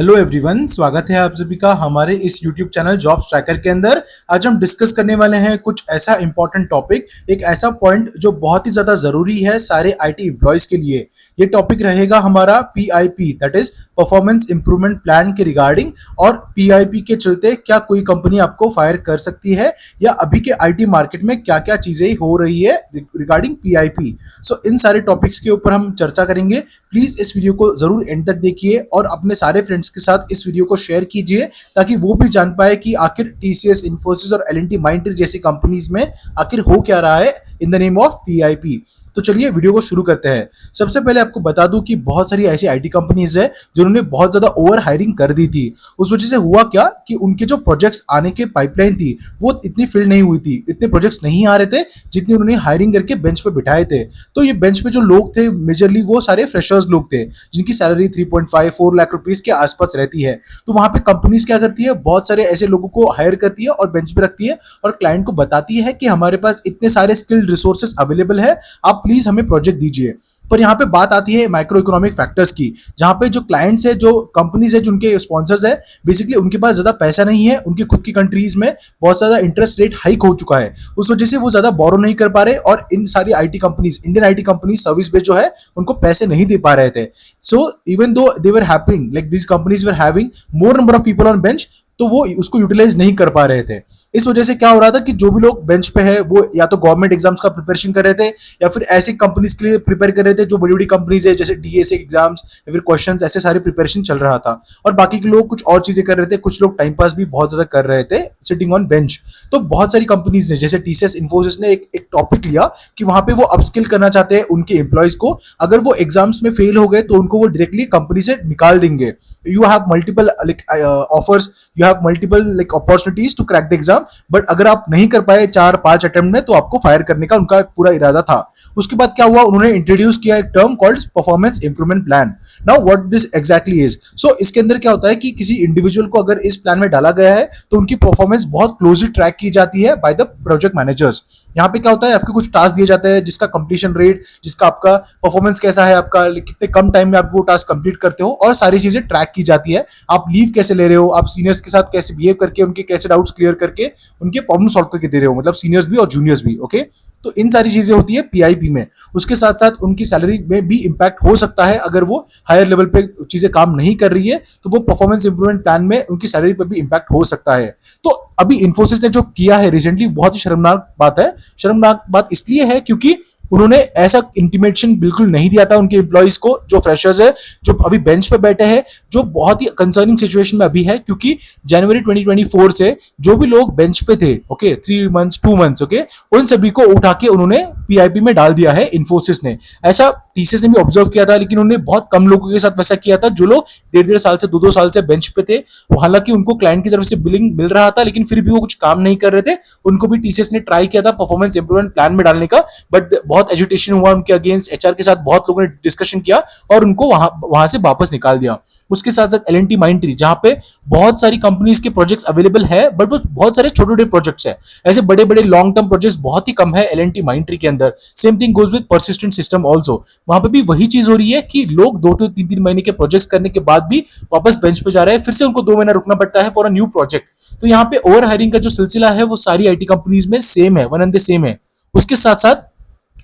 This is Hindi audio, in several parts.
हेलो एवरीवन, स्वागत है आप सभी का हमारे इस यूट्यूब चैनल जॉब्स ट्रैकर के अंदर। आज हम डिस्कस करने वाले हैं कुछ ऐसा इंपॉर्टेंट टॉपिक, एक ऐसा पॉइंट जो बहुत ही ज़्यादा ज़रूरी है सारे आईटी एम्प्लॉयज़ के लिए। ये टॉपिक रहेगा हमारा PIP, that is performance improvement plan के रिगार्डिंग। और पीआईपी के चलते क्या कोई कंपनी आपको फायर कर सकती है, या अभी के आईटी मार्केट में क्या क्या चीज़ें हो रही है रिगार्डिंग पीआईपी। सो इन सारे टॉपिक्स के ऊपर हम चर्चा करेंगे। प्लीज़ इस वीडियो को ज़रूर एंड तक देखिए और अपने सारे फ्रेंड्स के साथ इस वीडियो को शेयर कीजिए, ताकि वो भी जान पाए कि आखिर टीसीएस, इन्फोसिस और एल एंड टी माइंडट्री जैसी कंपनीज में आखिर हो क्या रहा है in the name of PIP. तो चलिए वीडियो को शुरू करते हैं। सबसे पहले आपको बता दूं कि बहुत सारी ऐसी आईटी कंपनीज है जिन्होंने बहुत ज्यादा ओवर हायरिंग कर दी थी। उस वजह से हुआ क्या कि उनके जो प्रोजेक्ट्स आने के पाइपलाइन थी वो इतनी फिल नहीं हुई थी, इतने प्रोजेक्ट्स नहीं आ रहे थे जितने उन्होंने हायरिंग करके बेंच पे बिठाए थे। तो ये बेंच पे जो लोग थे मेजरली वो सारे फ्रेशर्स लोग थे, जिनकी सैलरी 3.5-4 लाख रुपीज के आसपास रहती है। तो वहां पे कंपनीज क्या करती है, बहुत सारे ऐसे लोगों को हायर करती है और बेंच पे रखती है और क्लाइंट को बताती है कि हमारे पास इतने सारे स्किल्ड रिसोर्सेज अवेलेबल है, आप प्लीज हमें प्रोजेक्ट दीजिए। पर यहाँ पे बात आती है माइक्रो इकोनॉमिक फैक्टर्स की, जहां पे जो क्लाइंट्स है, जो कंपनीज है, जिनके स्पॉन्सर्स है, बेसिकली उनके पास ज्यादा पैसा नहीं है। उनकी खुद की कंट्रीज में बहुत ज्यादा इंटरेस्ट रेट हाइक हो चुका है, उस वजह से वो ज्यादा बोरो नहीं कर पा रहे और इन सारी IT companies, Indian IT companies service based जो है उनको पैसे नहीं दे पा रहे थे। So even though they were happening, like this companies were having more number of people on bench, तो वो उसको यूटिलाइज नहीं कर पा रहे थे। इस वजह से क्या हो रहा था कि जो भी लोग बेंच पे है वो या तो गवर्नमेंट एग्जाम्स का प्रिपरेशन कर रहे थे, या फिर ऐसी कंपनीज के लिए प्रिपेयर कर रहे थे जो बड़ी बड़ी कंपनीज है, जैसे डीएसए एग्जाम्स या फिर क्वेश्चंस, ऐसे सारे प्रिपरेशन चल रहा था। और बाकी के लोग कुछ और चीजें कर रहे थे, कुछ लोग टाइम पास भी बहुत ज्यादा कर रहे थे सिटिंग ऑन बेंच। तो बहुत सारी कंपनीज ने, जैसे टीसीएस, इन्फोसिस ने एक टॉपिक लिया कि वहां पे वो अपस्किल करना चाहते हैं उनके एम्प्लॉयज को। अगर वो एग्जाम्स में फेल हो गए तो उनको वो डायरेक्टली कंपनी से निकाल देंगे। You have multiple offers, you have multiple like opportunities to crack the exam, but अगर आप नहीं कर पाए 4-5 अटेम्प्ट में तो आपको फायर करने का उनका पूरा इरादा था। उसके बाद क्या हुआ, उन्होंने इंट्रोड्यूस किया एक term called performance improvement plan. Now what this exactly is. So इसके अंदर क्या होता है कि किसी इंडिविजुअल को अगर इस प्लान में डाला गया है तो उनकी परफॉर्मेंस बहुत क्लोजली ट्रैक की जाती है बाय द प्रोजेक्ट मैनेजर्स। यहाँ पे क्या होता है, आपको कुछ टास्क दिए जाते हैं जिसका कंप्लीशन रेट, जिसका आपका परफॉर्मेंस कैसा है, आपका कितने कम टाइम में आप वो टास्क कंप्लीट करते हो, और सारी चीजें ट्रैक की जाती है। आप लीव कैसे ले रहे हो, आप सीनियर्स के साथ कैसे बिहेव करके, उनके कैसे डाउट्स क्लियर करके उनके प्रॉब्लम सॉल्व करके दे रहे हो, मतलब सीनियर्स भी और जूनियर्स भी। ओके, तो इन सारी चीजें होती है पीआईपी में। उसके साथ साथ उनकी सैलरी में भी इंपैक्ट हो सकता है, अगर वो हायर लेवल पे चीजें काम नहीं कर रही है तो वो परफॉर्मेंस इंप्रूवमेंट प्लान में उनकी सैलरी पर भी इंपैक्ट हो सकता है। तो अभी इन्फोसिस ने जो किया है रिसेंटली, बहुत ही शर्मनाक बात है। शर्मनाक बात इसलिए है क्योंकि उन्होंने ऐसा इंटीमेशन बिल्कुल नहीं दिया था उनके एम्प्लॉइज को, जो फ्रेशर्स है, जो अभी बेंच पे बैठे हैं, जो बहुत ही कंसर्निंग सिचुएशन में अभी है। क्योंकि जनवरी 2024 से जो भी लोग बेंच पे थे, ओके, 3 मंथ्स 2 मंथ्स, ओके, उन सभी को उठा के उन्होंने पीआईपी में डाल दिया है इन्फोसिस ने। ऐसा टीसीएस ने भी ऑब्जर्व किया था, लेकिन उन्होंने बहुत कम लोगों के साथ वैसा किया था जो लोग 1.5 साल से 2-2 साल से बेंच पे थे। हालांकि उनको क्लाइंट की तरफ से बिलिंग मिल रहा था, लेकिन फिर भी वो कुछ काम नहीं कर रहे थे। उनको भी टीसीएस ने ट्राई किया था परफॉर्मेंस इंप्रूवमेंट प्लान में डालने का, बट बहुत एजुटेशन हुआ उनके अगेंस्ट, एचआर के साथ बहुत लोगों ने डिस्कशन किया और उनको वहां से वापस निकाल दिया। उसके साथ साथ एल एंड टी माइंडट्री, जहां पे बहुत सारी कंपनीज के प्रोजेक्ट्स अवेलेबल है, बट वो बहुत सारे छोटे छोटे प्रोजेक्ट्स है, ऐसे बड़े बड़े लॉन्ग टर्म प्रोजेक्ट्स बहुत ही कम है एल एंड टी माइंडट्री के अंदर। Same thing goes with persistent system also. वहां पे भी वही चीज हो रही है कि लोग 2-3 महीने के प्रोजेक्ट्स करने के बाद भी वापस बेंच पे जा रहे हैं, फिर से उनको 2 महीना रुकना पड़ता है फॉर अ न्यू प्रोजेक्ट। तो यहाँ पे ओवर हायरिंग का जो सिलसिला है वो सारी आईटी कंपनीज में सेम है, वन एंड द सेम है। उसके साथ साथ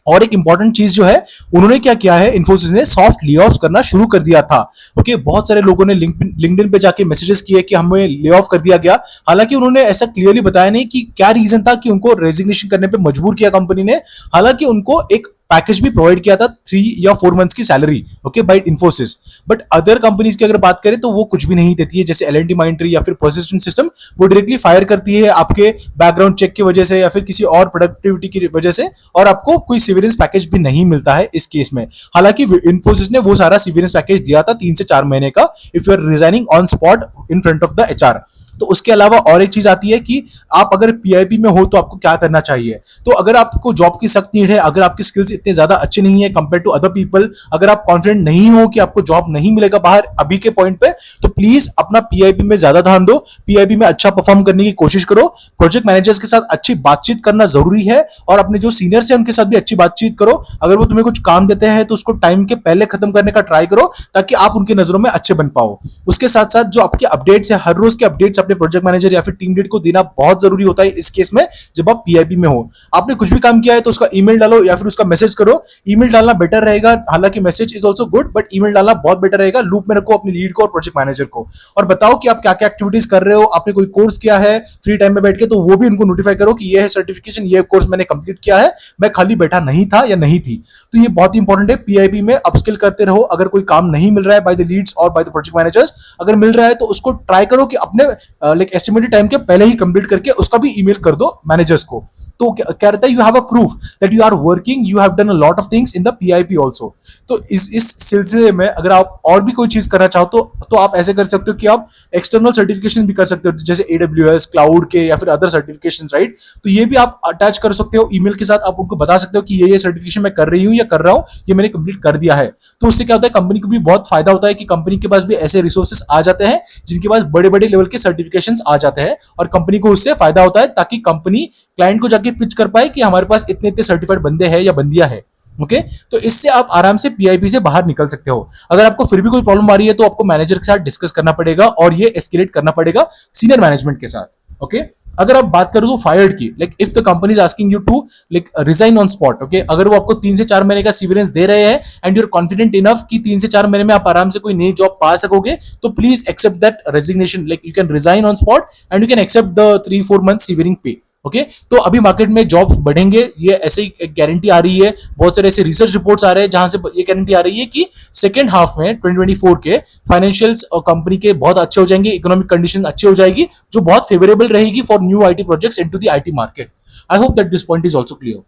और एक इंपॉर्टेंट चीज जो है, उन्होंने क्या किया है, इन्फोसिस ने सॉफ्ट ले ऑफ करना शुरू कर दिया था। ओके, बहुत सारे लोगों ने लिंक्डइन पे जाके मैसेजेस किए कि हमें ले ऑफ कर दिया गया। हालांकि उन्होंने ऐसा क्लियरली बताया नहीं कि क्या रीजन था कि उनको रेजिग्नेशन करने पे मजबूर किया कंपनी ने। हालांकि उनको एक पैकेज भी प्रोवाइड किया था 3 या 4 मंथ्स की salary, okay, by Infosys. But other companies की अगर बात करें तो वो कुछ भी नहीं देती है, जैसे एल एंड टी माइंडट्री या फिर परसिस्टेंट सिस्टम, वो डायरेक्टली फायर करती है आपके बैकग्राउंड चेक की वजह से या फिर किसी और प्रोडक्टिविटी की वजह से, और आपको कोई सीवियरेंस पैकेज भी नहीं मिलता है इस केस में। हालांकि इन्फोसिस ने वो सारा सीवियरेंस पैकेज दिया था 3 से 4 महीने का, if you are resigning on spot in front of the HR. तो उसके अलावा और एक चीज आती है कि आप अगर पीआईबी में हो तो आपको क्या करना चाहिए। तो अगर आपको जॉब की सख्त नीड है, अगर आपकी स्किल्स इतने ज्यादा अच्छे नहीं है कंपेयर टू अदर पीपल, अगर आप कॉन्फिडेंट नहीं हो कि आपको जॉब नहीं मिलेगा बाहर अभी के पॉइंट पे, तो प्लीज अपना पीआईबी में ज्यादा ध्यान दो, पीआईबी में अच्छा परफॉर्म करने की कोशिश करो, प्रोजेक्ट मैनेजर्स के साथ अच्छी बातचीत करना जरूरी है, और अपने जो सीनियर्स हैं उनके साथ भी अच्छी बातचीत करो। अगर वो तुम्हें कुछ काम देते हैं तो उसको टाइम के पहले खत्म करने का ट्राई करो, ताकि आप उनकी नजरों में अच्छे बन पाओ। उसके साथ साथ जो आपके अपडेट्स है, हर रोज के अपडेट्स अपने प्रोजेक्ट मैनेजर या फिर टीम लीड को देना बहुत जरूरी होता है इस केस में, जब आप पीआईबी में हो। आपने कुछ भी काम किया है तो उसका ईमेल डालो या फिर उसका मैसेज करो। ईमेल डालना बेटर रहेगा, हालांकि message is also good, but email डालना बहुत बेटर रहेगा। लूप में रखो अपने लीड को और प्रोजेक्ट मैनेजर को, और बताओ कि आप क्या क्या एक्टिविटीज कर रहे हो, आपने कोई कोर्स किया है फ्री टाइम में बैठ के, तो वो भी उनको नोटिफाई करो कि ये है सर्टिफिकेशन, ये कोर्स मैंने कंप्लीट किया है, मैं खाली बैठा नहीं था या नहीं थी। तो ये बहुत इंपॉर्टेंट है, पीआईबी में अपस्किल करते रहो। अगर कोई काम नहीं मिल रहा है बाय द लीड्स और बाय द प्रोजेक्ट मैनेजर्स, अगर मिल रहा है तो उसको ट्राई करो कि अपने लाइक एस्टिमेटेड टाइम के पहले ही कंप्लीट करके उसका भी ईमेल कर दो मैनेजर्स को। तो क्या रहता है, you have a proof that you are working, you have done a lot of things in the PIP also. तो इस सिलसिले में अगर आप और भी कोई चीज करना चाहो तो आप ऐसे कर सकते हो कि आप एक्सटर्नल सर्टिफिकेशन भी कर सकते हो, जैसे एडब्ल्यूएस, क्लाउड के या फिर अदर सर्टिफिकेशन, राइट। तो ये भी आप अटैच कर सकते हो ईमेल के साथ, आप उनको बता सकते हो कि ये सर्टिफिकेशन मैं कर रही हूँ या कर रहा हूँ, ये मैंने कंप्लीट कर दिया है। तो उससे क्या होता है, कंपनी को भी बहुत फायदा होता है कि कंपनी के पास भी ऐसे रिसोर्सेस आ जाते हैं जिनके पास बड़े बड़े लेवल के सर्टिफिकेशंस आ जाते हैं, और कंपनी को उससे फायदा होता है, ताकि कंपनी क्लाइंट को जाके पिच कर पाए कि हमारे पास इतने इतने सर्टिफाइड बंदे हैं या बंदियां हैं। ओके, तो इससे आप आराम से पीआईबी से बाहर निकल सकते हो। अगर आपको फिर भी कोई प्रॉब्लम आ रही है तो आपको मैनेजर के साथ डिस्कस करना पड़ेगा और ये एस्केलेट करना पड़ेगा सीनियर मैनेजमेंट के साथ। ओके, अगर आप बात करो तो फायर्ड की, like if the company is asking you to like resign on spot, okay, अगर वो आपको 3 से 4 महीने का सीवरेंस दे रहे हैं and you are confident enough कि 3 से 4 महीने में आप आराम से कोई नई जॉब पा सकोगे, तो please accept that resignation, like you can resign on spot and you can accept the 3-4 month severing pay. Okay, तो अभी मार्केट में जॉब्स बढ़ेंगे, ये ऐसे ही एक गारंटी आ रही है। बहुत सारे ऐसे रिसर्च रिपोर्ट्स आ रहे हैं जहां से ये गारंटी आ रही है कि सेकेंड हाफ में 2024 के फाइनेंशियल्स और कंपनी के बहुत अच्छे हो जाएंगे, इकोनॉमिक कंडीशन अच्छी हो जाएगी, जो बहुत फेवरेबल रहेगी for new IT projects into the IT market. I hope that this point is also clear.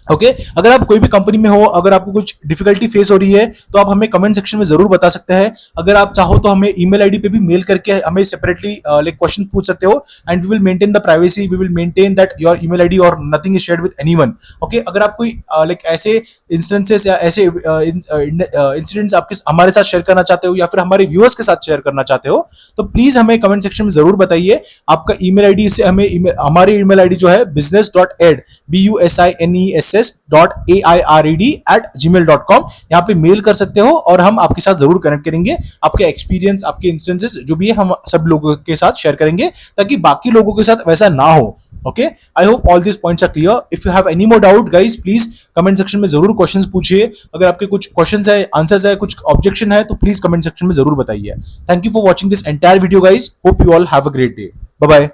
Okay, अगर आप कोई भी कंपनी में हो, अगर आपको कुछ डिफिकल्टी फेस हो रही है तो आप हमें कमेंट सेक्शन में जरूर बता सकते हैं। अगर आप चाहो तो हमें ईमेल आईडी पे भी मेल करके हमें सेपरेटली लाइक क्वेश्चन पूछ सकते हो, and we will maintain the privacy, we will maintain that your email ID और nothing is shared with anyone. Okay, अगर आप कोई लाइक ऐसे इंस्टेंसेस या ऐसे इंसिडेंट्स आपके हमारे साथ शेयर करना चाहते हो या फिर हमारे व्यूअर्स के साथ शेयर करना चाहते हो, तो प्लीज हमें कमेंट सेक्शन में जरूर बताइए। आपका ईमेल आईडी से हमें हमारी ईमेल आईडी जो है business.aid business.aired@gmail.com, यहाँ पे मेल कर सकते हो और हम आपके साथ जरूर कनेक्ट करेंगे। आपके एक्सपीरियंस, आपके इंस्टेंसेस जो भी है हम सब लोगों के साथ शेयर करेंगे, ताकि बाकी लोगों के साथ वैसा ना हो। Okay, I hope all this points are clear. If you have any more doubt guys, please comment section में जरूर क्वेश्चंस पूछिए। अगर आपके कुछ क्वेश्चंस है, आंसर्स है, कुछ ऑब्जेक्शन है, तो प्लीज कमेंट सेक्शन में जरूर बताइए। Thank you for watching this entire video guys, hope you all have a great day. Bye bye.